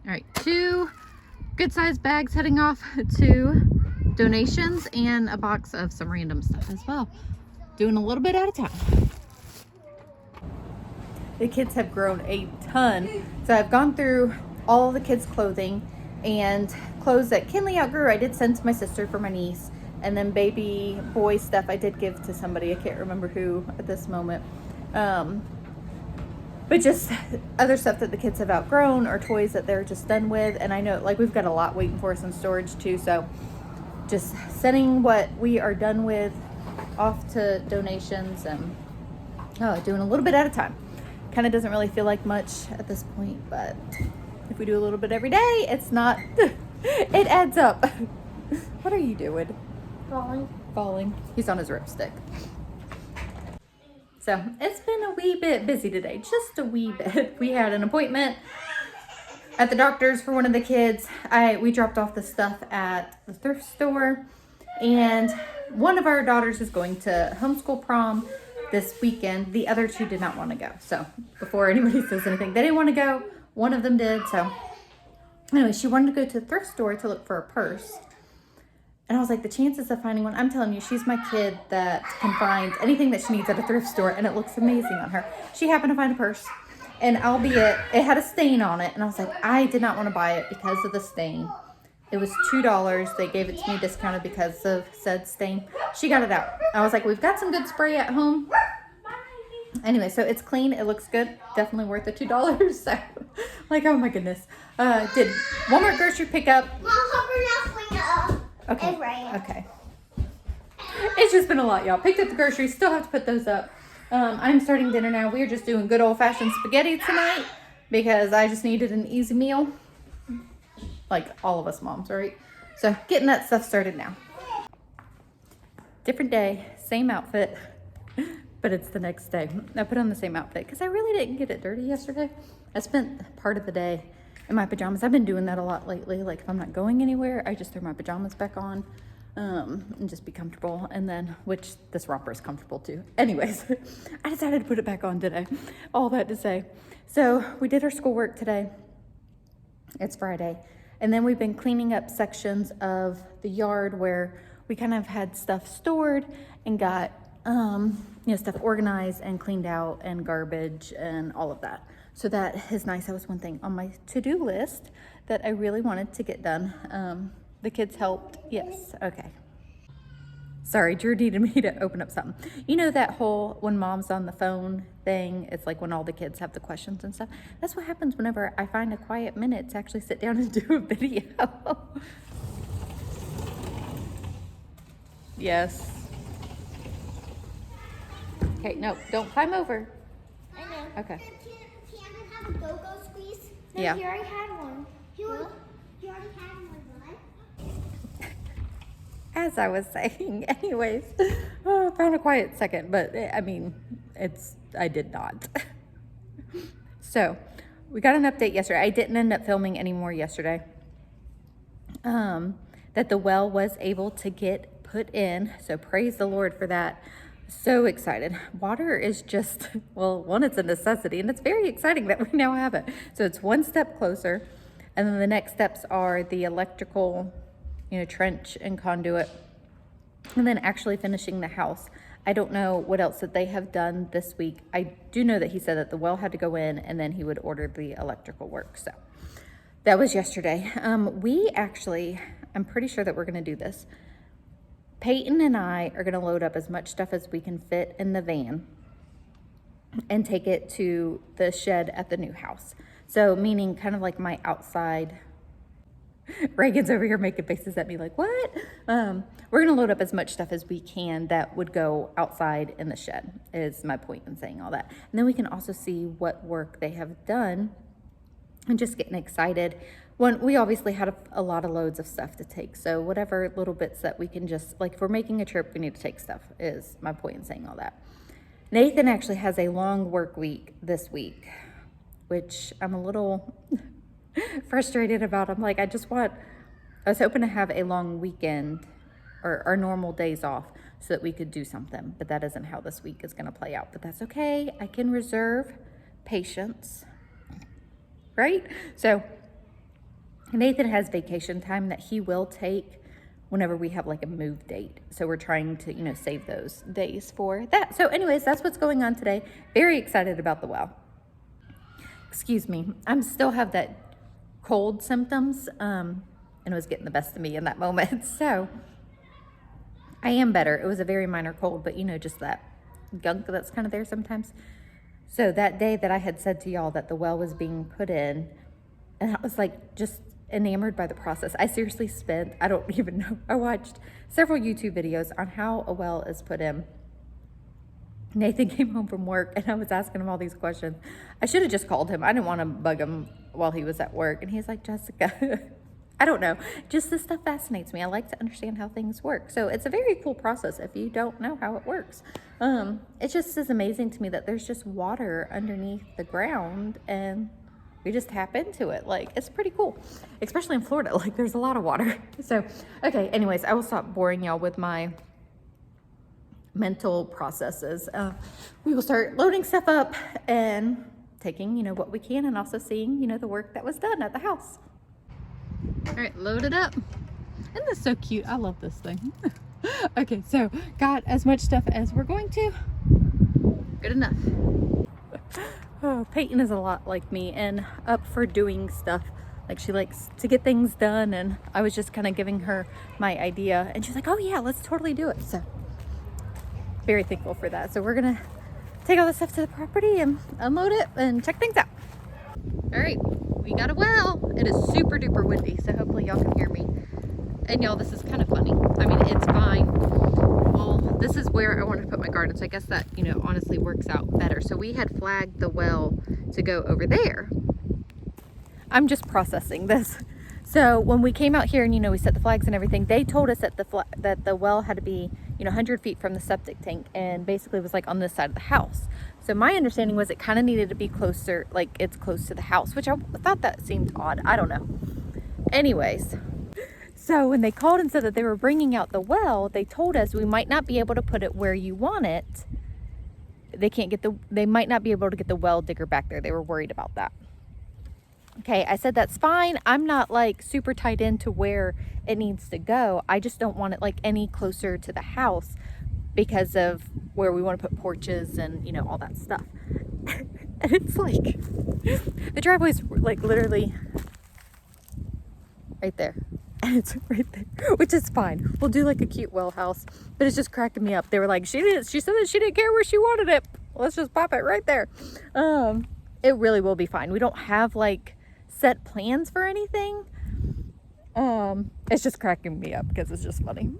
All right, 2 good sized bags heading off to donations and a box of some random stuff as well. Doing a little bit at a time. The kids have grown a ton. So I've gone through all the kids' clothing and clothes that Kinley outgrew. I did send to my sister for my niece. And then baby boy stuff I did give to somebody. I can't remember who at this moment. But just other stuff that the kids have outgrown or toys that they're just done with. And I know like we've got a lot waiting for us in storage too. So just sending what we are done with off to donations and doing a little bit at a time. Kind of doesn't really feel like much at this point, but if we do a little bit every day, it's not, it adds up. What are you doing? Falling. He's on his ripstick. So it's been a wee bit busy today, just a wee bit. We had an appointment at the doctor's for one of the kids. We dropped off the stuff at the thrift store, and one of our daughters is going to homeschool prom this weekend. The other 2 did not want to go. So before anybody says anything, they didn't want to go. One of them did. So anyway, she wanted to go to the thrift store to look for a purse. And I was like, the chances of finding one, I'm telling you, she's my kid that can find anything that she needs at a thrift store, and it looks amazing on her. She happened to find a purse, and albeit it had a stain on it, and I was like, I did not want to buy it because of the stain. It was $2. They gave it to me discounted because of said stain. She got it out. I was like, we've got some good spray at home. Anyway, so it's clean. It looks good. Definitely worth the $2. So, like, oh my goodness. Did Walmart grocery pickup. Okay. Okay. It's just been a lot, y'all. Picked up the groceries. Still have to put those up. I'm starting dinner now. We're just doing good old-fashioned spaghetti tonight because I just needed an easy meal. Like all of us moms, right? So getting that stuff started now. Different day, same outfit, but it's the next day. I put on the same outfit because I really didn't get it dirty yesterday. I spent part of the day in my pajamas. I've been doing that a lot lately. Like if I'm not going anywhere, I just throw my pajamas back on and just be comfortable. And then, which this romper is comfortable too. Anyways, I decided to put it back on today. All that to say. So we did our schoolwork today. It's Friday. And then we've been cleaning up sections of the yard where we kind of had stuff stored and got, stuff organized and cleaned out and garbage and all of that. So that is nice. That was one thing on my to-do list that I really wanted to get done. The kids helped. Yes. Okay. Sorry, Drew needed me to open up something. You know that whole when mom's on the phone thing, it's like when all the kids have the questions and stuff. That's what happens whenever I find a quiet minute to actually sit down and do a video. Yes. Okay, no, don't climb over. I know. Okay. Can I have a go-go squeeze? No, Yeah. He already had one. He already had one, right? As I was saying, anyways, found a quiet second, but I mean, I did not. So we got an update yesterday. I didn't end up filming anymore yesterday. That the well was able to get put in. So praise the Lord for that. So excited. Water is just, well, one, it's a necessity, and it's very exciting that we now have it. So it's one step closer. And then the next steps are the electrical, trench and conduit, and then actually finishing the house. I don't know what else that they have done this week. I do know that he said that the well had to go in and then he would order the electrical work. So that was yesterday. We actually, I'm pretty sure that we're going to do this. Peyton and I are going to load up as much stuff as we can fit in the van and take it to the shed at the new house. So meaning kind of like my outside. Reagan's over here making faces at me like, what? We're going to load up as much stuff as we can that would go outside in the shed, is my point in saying all that. And then we can also see what work they have done and just getting excited. We obviously had a lot of loads of stuff to take. So whatever little bits that we can just, like if we're making a trip, we need to take stuff, is my point in saying all that. Nathan actually has a long work week this week, which I'm a little frustrated about. I'm like, I was hoping to have a long weekend or our normal days off so that we could do something, but that isn't how this week is going to play out. But that's okay. I can reserve patience, right? So Nathan has vacation time that he will take whenever we have like a move date. So we're trying to, save those days for that. So anyways, that's what's going on today. Very excited about the well. Excuse me. I still have that cold symptoms, and it was getting the best of me in that moment. So I am better. It was a very minor cold, but just that gunk that's kind of there sometimes. So that day that I had said to y'all that the well was being put in, and I was like just enamored by the process. I seriously spent, I don't even know, I watched several YouTube videos on how a well is put in. Nathan came home from work and I was asking him all these questions. I should have just called him. I didn't want to bug him while he was at work. And he's like, Jessica, I don't know. Just this stuff fascinates me. I like to understand how things work. So it's a very cool process if you don't know how it works. It just is amazing to me that there's just water underneath the ground and we just tap into it. Like, it's pretty cool, especially in Florida. Like, there's a lot of water. So, okay, anyways, I will stop boring y'all with my mental processes. We will start loading stuff up and taking, what we can, and also seeing, the work that was done at the house. All right, load it up. Isn't this so cute? I love this thing. Okay, so got as much stuff as we're going to. Good enough. Oh, Peyton is a lot like me and up for doing stuff. Like, she likes to get things done, and I was just kind of giving her my idea, and she's like, oh yeah, let's totally do it. So very thankful for that. So we're gonna take all this stuff to the property and unload it and check things out. All right, we got a well. It is super duper windy, so hopefully y'all can hear me. And y'all, this is kind of funny. I mean, it's fine. Well, this is where I wanted to put my garden, so I guess that, honestly works out better. So we had flagged the well to go over there. I'm just processing this. So when we came out here and, we set the flags and everything, they told us that the well had to be, 100 feet from the septic tank, and basically was like on this side of the house. So my understanding was it kind of needed to be closer, like it's close to the house, which I thought that seemed odd. I don't know. Anyways, so when they called and said that they were bringing out the well, they told us we might not be able to put it where you want it. They might not be able to get the well digger back there. They were worried about that. Okay, I said, that's fine. I'm not like super tied into where it needs to go. I just don't want it like any closer to the house because of where we want to put porches and, all that stuff. And it's like, the driveway's like literally right there. And it's right there, which is fine. We'll do like a cute well house, but it's just cracking me up. They were like, she said that she didn't care where she wanted it. Let's just pop it right there. It really will be fine. We don't have like set plans for anything. It's just cracking me up because it's just funny.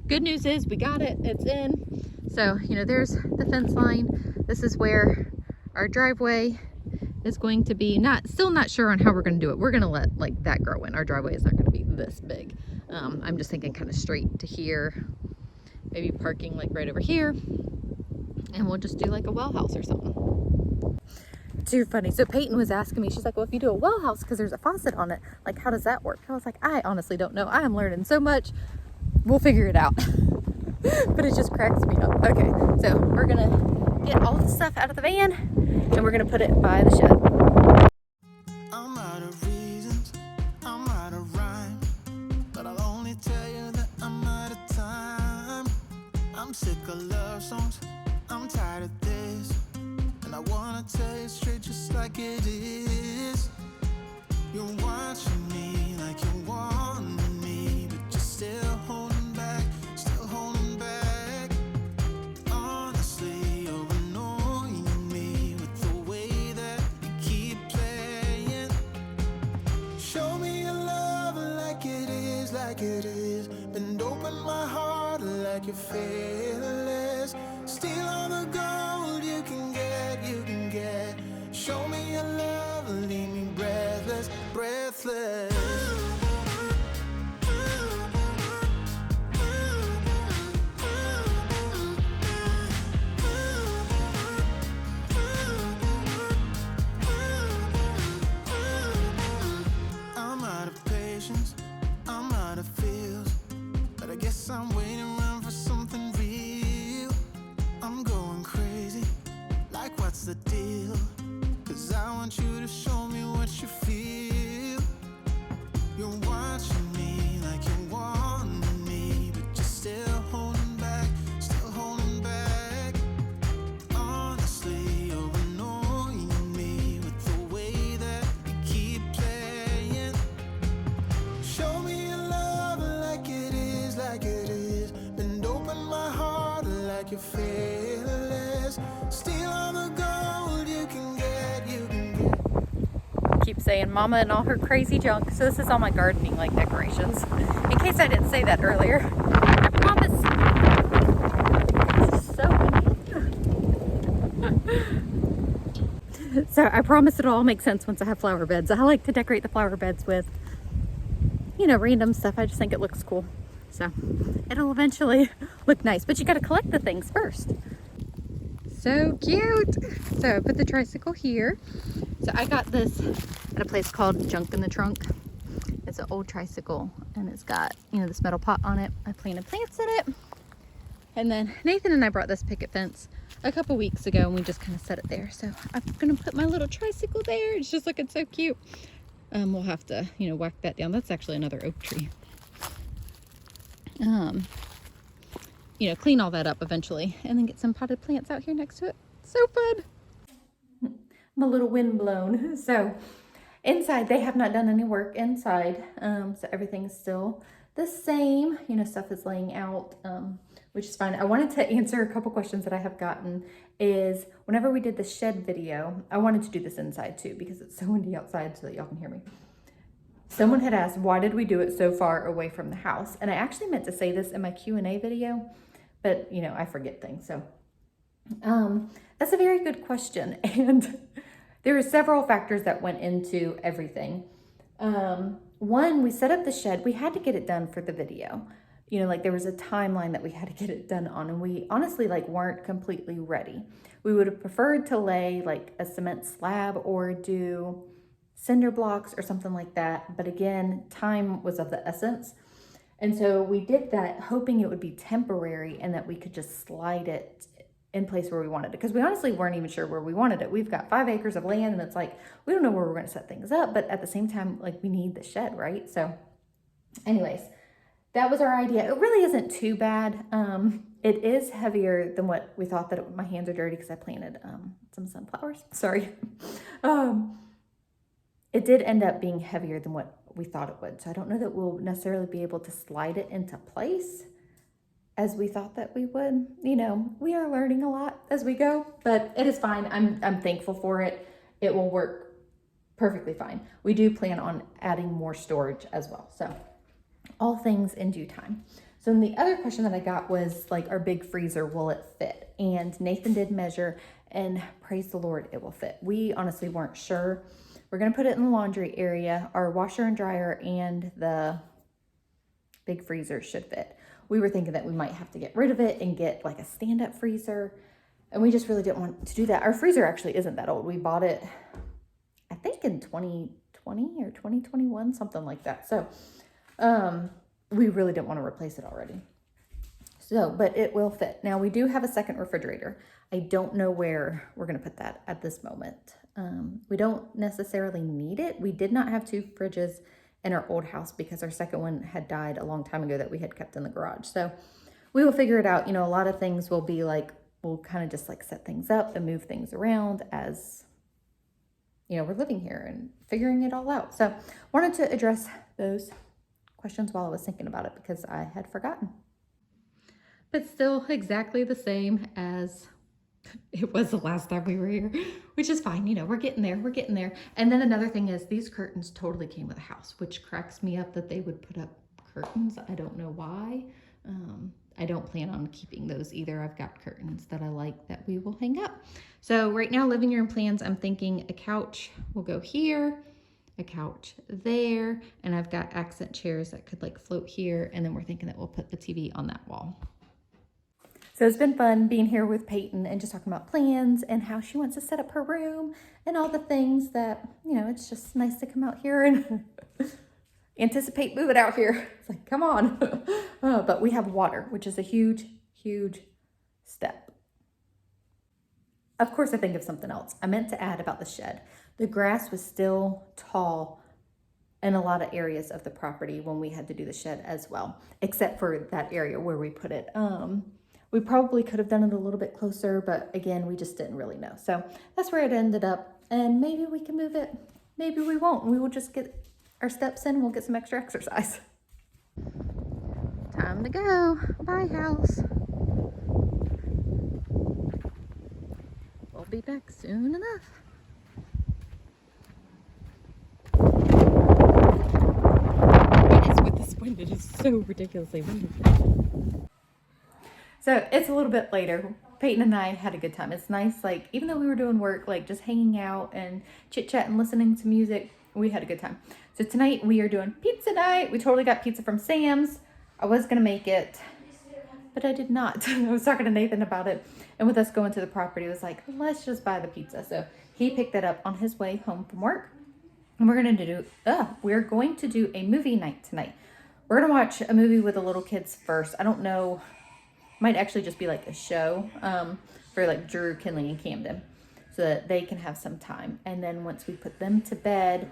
Good news is we got it. It's in. So, there's the fence line. This is where our driveway is going to be. Still not sure on how we're going to do it. We're going to let like that grow in. Our driveway is not going to be this big. I'm just thinking kind of straight to here. Maybe parking like right over here. And we'll just do like a well house or something. Too funny. So Peyton was asking me, she's like, well, if you do a well house, because there's a faucet on it, like, how does that work? I was like, I honestly don't know. I am learning so much. We'll figure it out. But it just cracks me up. Okay, so we're gonna get all the stuff out of the van and we're gonna put it by the shed. I'm out of reasons, I'm out of rhyme, but I'll only tell you that I'm out of time. I'm sick of love songs, I'm tired of this, and I wanna tell you straight just like it is. You're watching me like you want me, but you're still holding back, still holding back. Honestly, you're annoying me with the way that you keep playing. Show me your love like it is, like it is. Bend open my heart like you're fearless. Steal all the gold you can get, you can get. Show me your love, leave me breathless, breathless. I'm out of patience, I'm out of feels, but I guess I'm waiting around for something real. keep saying mama and all her crazy junk. So this is all my gardening like decorations. In case I didn't say that earlier. I promise. This is so windy. So I promise it'll all make sense once I have flower beds. I like to decorate the flower beds with, you know, random stuff. I just think it looks cool. So it'll eventually look nice, but you got to collect the things first. So cute. So I put the tricycle here. So I got this at a place called Junk in the Trunk. It's an old tricycle and it's got, you know, this metal pot on it. I planted plants in it. And then Nathan and I brought this picket fence a couple weeks ago and we just kind of set it there. So I'm gonna put my little tricycle there. It's just looking so cute. We'll have to, you know, whack that down. That's actually another oak tree. You know, clean all that up eventually and then get some potted plants out here next to it. So fun. I'm a little wind blown. So inside, they have not done any work inside. So everything's still the same. You know, stuff is laying out, which is fine. I wanted to answer a couple questions that I have gotten is whenever we did the shed video, I wanted to do this inside too because it's so windy outside so that y'all can hear me. Someone had asked, why did we do it so far away from the house? And I actually meant to say this in my Q&A video, but you know, I forget things. So that's a very good question. And there are several factors that went into everything. One, we set up the shed. We had to get it done for the video. You know, like there was a timeline that we had to get it done on, and we honestly like weren't completely ready. We would have preferred to lay like a cement slab or do cinder blocks or something like that. But again, time was of the essence. And so we did that hoping it would be temporary and that we could just slide it in place where we wanted it. Because we honestly weren't even sure where we wanted it. We've got 5 acres of land and it's like, we don't know where we're going to set things up. But at the same time, like we need the shed, right? So anyways, that was our idea. It really isn't too bad. It is heavier than what we thought that my hands are dirty because I planted some sunflowers. Sorry. It did end up being heavier than what we thought it would. So I don't know that we'll necessarily be able to slide it into place as we thought that we would. You know, we are learning a lot as we go, but it is fine. I'm thankful for it. It will work perfectly fine. We do plan on adding more storage as well. So all things in due time. So then the other question that I got was like our big freezer, will it fit? And Nathan did measure and praise the Lord, it will fit. We honestly weren't sure. We're going to put it in the laundry area. Our washer and dryer and the big freezer should fit. We were thinking that we might have to get rid of it and get like a stand-up freezer. And we just really didn't want to do that. Our freezer actually isn't that old. We bought it, I think in 2020 or 2021, something like that. So we really didn't want to replace it already. So, but it will fit. Now we do have a second refrigerator. I don't know where we're going to put that at this moment. We don't necessarily need it. We did not have 2 fridges in our old house because our second one had died a long time ago that we had kept in the garage. So we will figure it out. You know, a lot of things will be like, we'll kind of just like set things up and move things around as, you know, we're living here and figuring it all out. So wanted to address those questions while I was thinking about it because I had forgotten. But still exactly the same as it was the last time we were here, which is fine. You know, we're getting there. And then another thing is these curtains totally came with a house, which cracks me up that they would put up curtains. I don't know why. I don't plan on keeping those either. I've got curtains that I like that we will hang up. So right now, living room plans, I'm thinking a couch will go here, a couch there, and I've got accent chairs that could like float here. And then we're thinking that we'll put the TV on that wall. So it's been fun being here with Peyton and just talking about plans and how she wants to set up her room and all the things that, you know, it's just nice to come out here and anticipate moving out here. It's like, come on. But we have water, which is a huge, huge step. Of course, I think of something else. I meant to add about the shed. The grass was still tall in a lot of areas of the property when we had to do the shed as well, except for that area where we put it. We probably could have done it a little bit closer, but again, we just didn't really know. So that's where it ended up. And maybe we can move it. Maybe we won't. We will just get our steps in. We'll get some extra exercise. Time to go. Bye, house. We'll be back soon enough. so ridiculously wonderful. So it's a little bit later. Peyton and I had a good time. It's nice, like, even though we were doing work, like just hanging out and chit chat and listening to music, we had a good time. So tonight we are doing pizza night. We totally got pizza from Sam's. I was going to make it, but I did not. I was talking to Nathan about it. And with us going to the property, it was like, let's just buy the pizza. So he picked that up on his way home from work. And we're going to do a movie night tonight. We're going to watch a movie with the little kids first. I don't know. Might actually just be like a show for like Drew, Kinley, and Camden, so that they can have some time. And then once we put them to bed,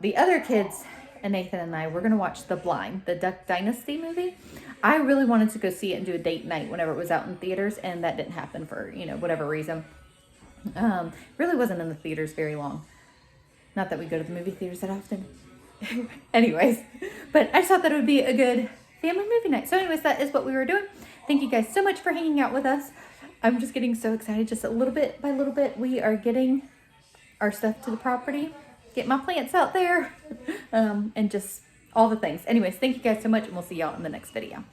the other kids and Nathan and I, we're going to watch The Blind, the Duck Dynasty movie. I really wanted to go see it and do a date night whenever it was out in theaters, and that didn't happen for, whatever reason. Really wasn't in the theaters very long. Not that we go to the movie theaters that often. Anyways, but I just thought that it would be a good family movie night. So anyways, that is what we were doing. Thank you guys so much for hanging out with us. I'm just getting so excited. Just a little bit by little bit, we are getting our stuff to the property, get my plants out there, and just all the things. Anyways, thank you guys so much, and we'll see y'all in the next video.